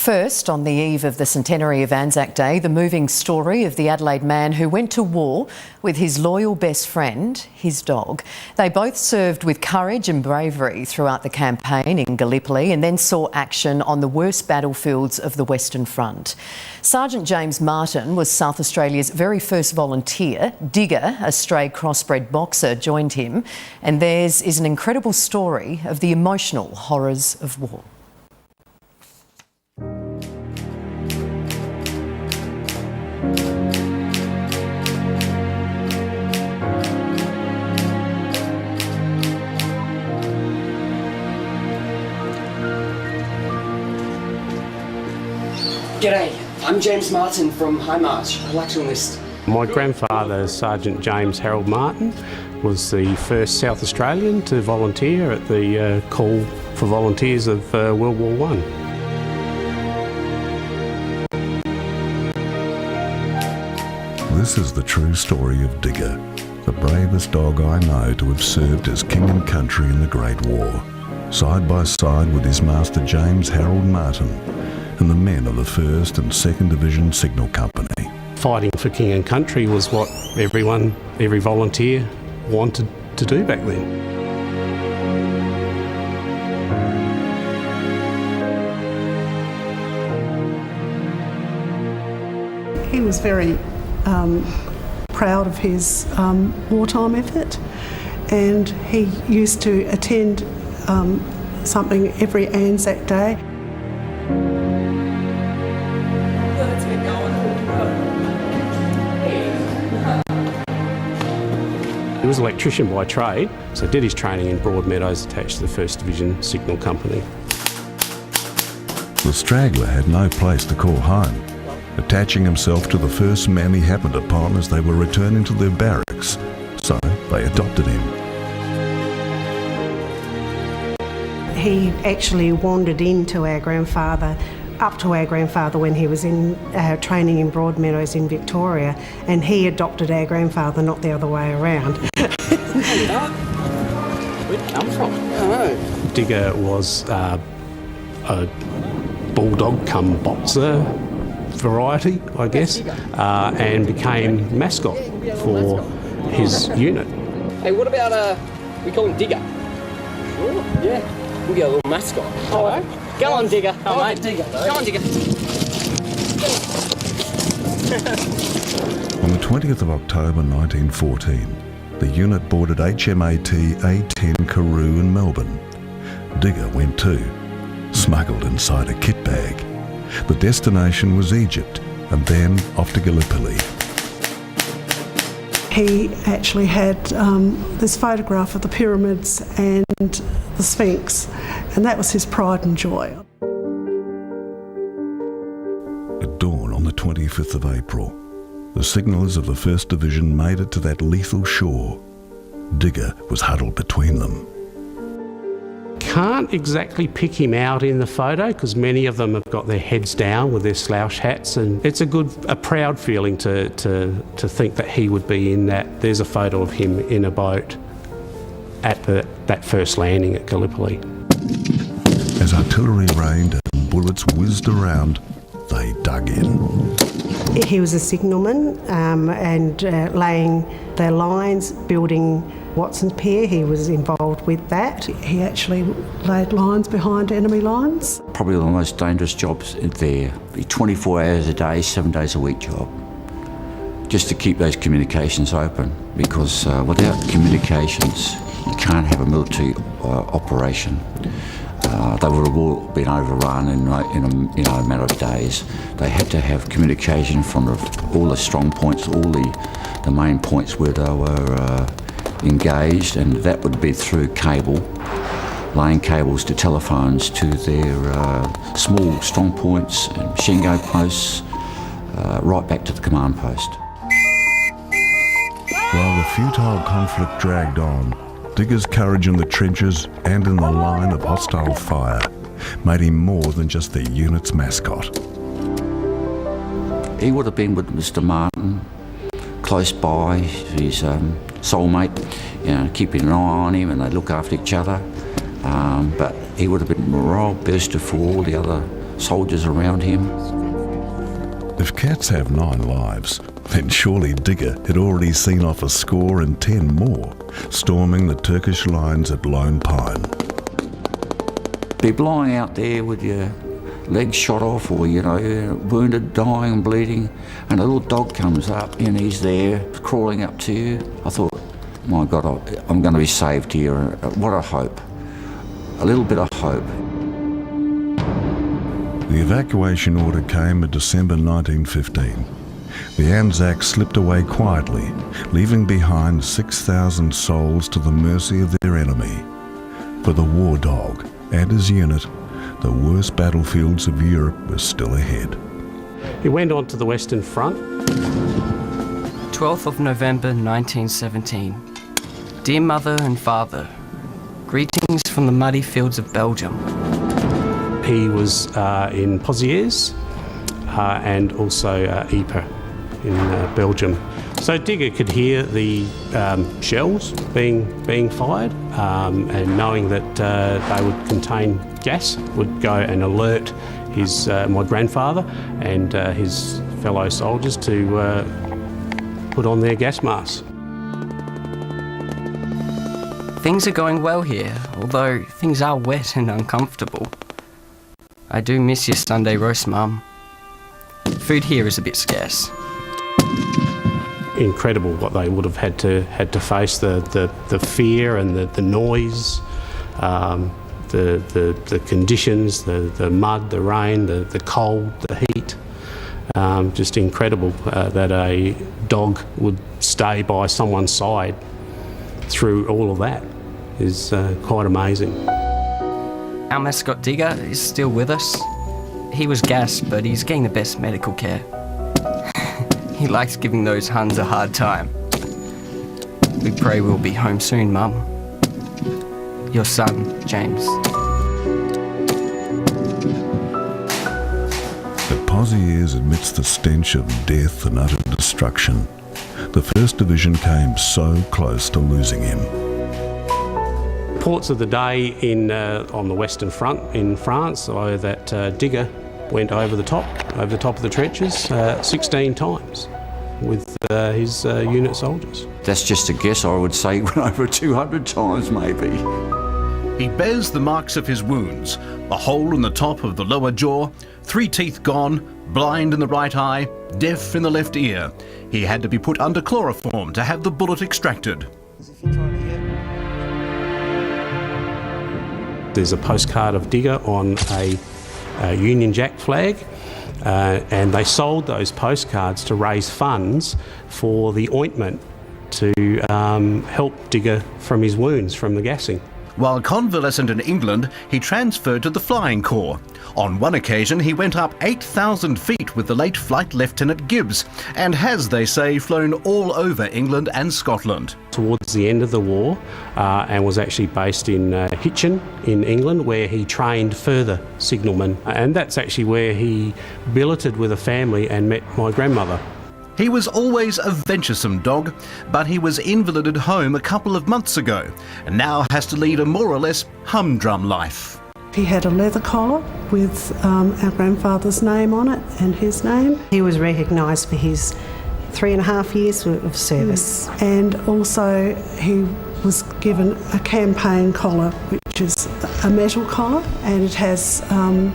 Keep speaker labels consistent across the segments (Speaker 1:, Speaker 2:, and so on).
Speaker 1: First, on the eve of the centenary of Anzac Day, the moving story of the Adelaide man who went to war with his loyal best friend, his dog. They both served with courage and bravery throughout the campaign in Gallipoli and then saw action on the worst battlefields of the Western Front. Sergeant James Martin was South Australia's very first volunteer. Digger, a stray crossbred boxer, joined him, and theirs is an incredible story of the emotional horrors of war.
Speaker 2: G'day, I'm James Martin from High March. I'd like to enlist.
Speaker 3: My grandfather, Sergeant James Harold Martin, was the first South Australian to volunteer at the call for volunteers of World War I.
Speaker 4: This is the true story of Digger, the bravest dog I know to have served as king and country in the Great War, side by side with his master James Harold Martin and the men of the 1st and 2nd Division Signal Company.
Speaker 3: Fighting for king and country was what every volunteer wanted to do back then.
Speaker 5: He was very proud of his wartime effort, and he used to attend something every Anzac Day.
Speaker 3: He was an electrician by trade, so did his training in Broadmeadows attached to the 1st Division Signal Company.
Speaker 4: The straggler had no place to call home, attaching himself to the first man he happened upon as they were returning to their barracks, so they adopted him.
Speaker 6: He actually wandered into our grandfather, up to our grandfather when he was in training in Broadmeadows in Victoria, and he adopted our grandfather, not the other way around.
Speaker 2: Where'd it come from? I don't know.
Speaker 3: Digger was a bulldog come boxer variety, I guess, and became mascot for his unit.
Speaker 2: Hey, what about, we call him Digger? Sure. Yeah, we'll get a little mascot. Oh, right. Go on, Digger. Oh, mate. Digger. Go on, Digger.
Speaker 4: On the 20th of October 1914, the unit boarded HMAT A-10 Karoo in Melbourne. Digger went too, smuggled inside a kit bag. The destination was Egypt, and then off to Gallipoli.
Speaker 5: He actually had this photograph of the pyramids and the Sphinx, and that was his pride and joy.
Speaker 4: At dawn on the 25th of April, the signallers of the 1st Division made it to that lethal shore. Digger was huddled between them.
Speaker 3: Can't exactly pick him out in the photo because many of them have got their heads down with their slouch hats, and it's a proud feeling to think that he would be in that. There's a photo of him in a boat at that first landing at Gallipoli.
Speaker 4: As artillery rained and bullets whizzed around, they dug in.
Speaker 6: He was a signalman and laying their lines, building Watson's Pier. He was involved with that.
Speaker 5: He actually laid lines behind enemy lines.
Speaker 7: Probably the most dangerous jobs there. 24 hours a day, 7 days a week job. Just to keep those communications open, because without communications, you can't have a military operation. They would have all been overrun in a matter of days. They had to have communication from all the strong points, all the main points where they were engaged, and that would be through cable, laying cables to telephones to their small strong points and machine gun posts, right back to the command post.
Speaker 4: While the futile conflict dragged on, Digger's courage in the trenches and in the line of hostile fire made him more than just their unit's mascot.
Speaker 7: He would have been with Mr. Martin, close by, his soulmate, keeping an eye on him, and they look after each other. But he would have been a morale booster for all the other soldiers around him.
Speaker 4: If cats have 9 lives, then surely Digger had already seen off a score and 10 more, storming the Turkish lines at Lone Pine.
Speaker 7: Be lying out there with your legs shot off or, wounded, dying and bleeding, and a little dog comes up and he's there crawling up to you. I thought, my God, I'm going to be saved here. What a hope. A little bit of hope.
Speaker 4: The evacuation order came in December 1915. The Anzac slipped away quietly, leaving behind 6,000 souls to the mercy of their enemy. For the war dog and his unit, the worst battlefields of Europe were still ahead.
Speaker 3: He went on to the Western Front.
Speaker 2: 12th of November 1917. Dear Mother and Father, greetings from the muddy fields of Belgium.
Speaker 3: He was in Pozières and also Ypres in Belgium. So Digger could hear the shells being fired, and knowing that they would contain gas, would go and alert my grandfather and his fellow soldiers to put on their gas masks.
Speaker 2: Things are going well here, although things are wet and uncomfortable. I do miss your Sunday roast, Mum. Food here is a bit scarce.
Speaker 3: Incredible what they would have had to face, the fear and the noise, the conditions, the mud, the rain, the cold, the heat. Just incredible that a dog would stay by someone's side through all of that is quite amazing.
Speaker 2: Our mascot Digger is still with us. He was gassed, but he's getting the best medical care. He likes giving those Huns a hard time. We pray we'll be home soon, Mum. Your son, James.
Speaker 4: At Pozières, amidst the stench of death and utter destruction, the 1st Division came so close to losing him.
Speaker 3: Reports of the day on the Western Front in France are that Digger went over the top of the trenches 16 times with his unit soldiers.
Speaker 7: That's just a guess. I would say he went over 200 times maybe.
Speaker 8: He bears the marks of his wounds, a hole in the top of the lower jaw, 3 teeth gone, blind in the right eye, deaf in the left ear. He had to be put under chloroform to have the bullet extracted.
Speaker 3: There's a postcard of Digger on a Union Jack flag, and they sold those postcards to raise funds for the ointment to help Digger from his wounds from the gassing.
Speaker 8: While convalescent in England, he transferred to the Flying Corps. On one occasion, he went up 8,000 feet with the late Flight Lieutenant Gibbs, and has, they say, flown all over England and Scotland.
Speaker 3: Towards the end of the war, and was actually based in Hitchin in England, where he trained further signalmen, and that's actually where he billeted with a family and met my grandmother.
Speaker 8: He was always a venturesome dog, but he was invalided home a couple of months ago, and now has to lead a more or less humdrum life.
Speaker 5: He had a leather collar with our grandfather's name on it and his name.
Speaker 6: He was recognised for his 3.5 years of service.
Speaker 5: And also he was given a campaign collar, which is a metal collar, and it has the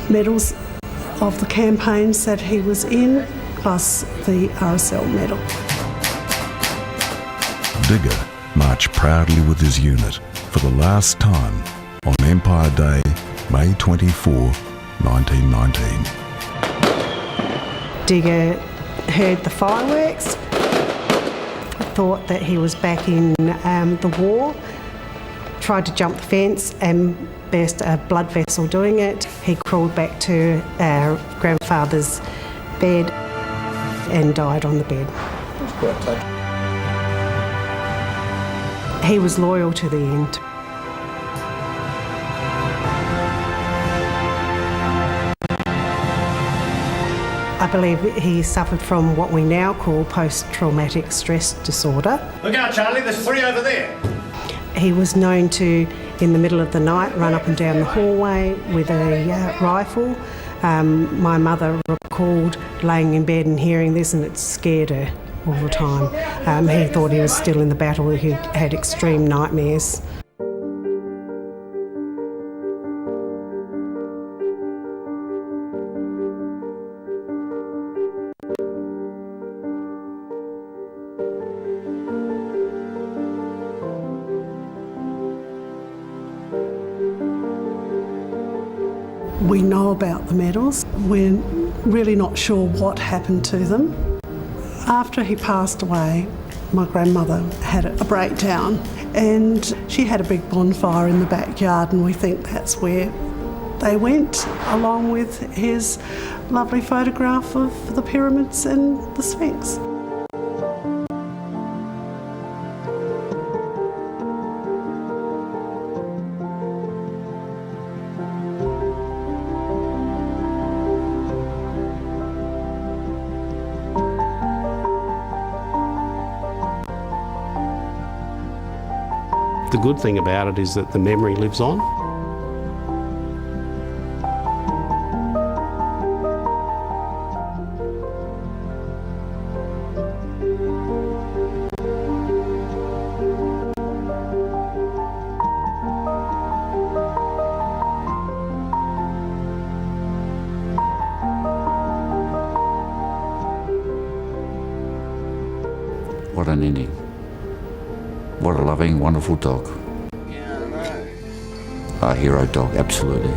Speaker 5: medals of the campaigns that he was in, plus the RSL medal.
Speaker 4: Digger marched proudly with his unit for the last time on Empire Day, May 24, 1919.
Speaker 6: Digger heard the fireworks, thought that he was back in the war, tried to jump the fence and burst a blood vessel doing it. He crawled back to our grandfather's bed and died on the bed.
Speaker 9: That's quite touching.
Speaker 6: He was loyal to the end. I believe he suffered from what we now call post-traumatic stress disorder.
Speaker 9: Look out, Charlie, there's 3 over there.
Speaker 6: He was known to in the middle of the night run up and down the hallway with a rifle. My mother recalled laying in bed and hearing this, and it scared her all the time. He thought he was still in the battle. He had extreme nightmares.
Speaker 5: We know about the medals. We're really not sure what happened to them. After he passed away, my grandmother had a breakdown and she had a big bonfire in the backyard, and we think that's where they went, along with his lovely photograph of the pyramids and the Sphinx.
Speaker 3: The good thing about it is that the memory lives on.
Speaker 7: What an ending. What a loving, wonderful dog. A hero dog, absolutely.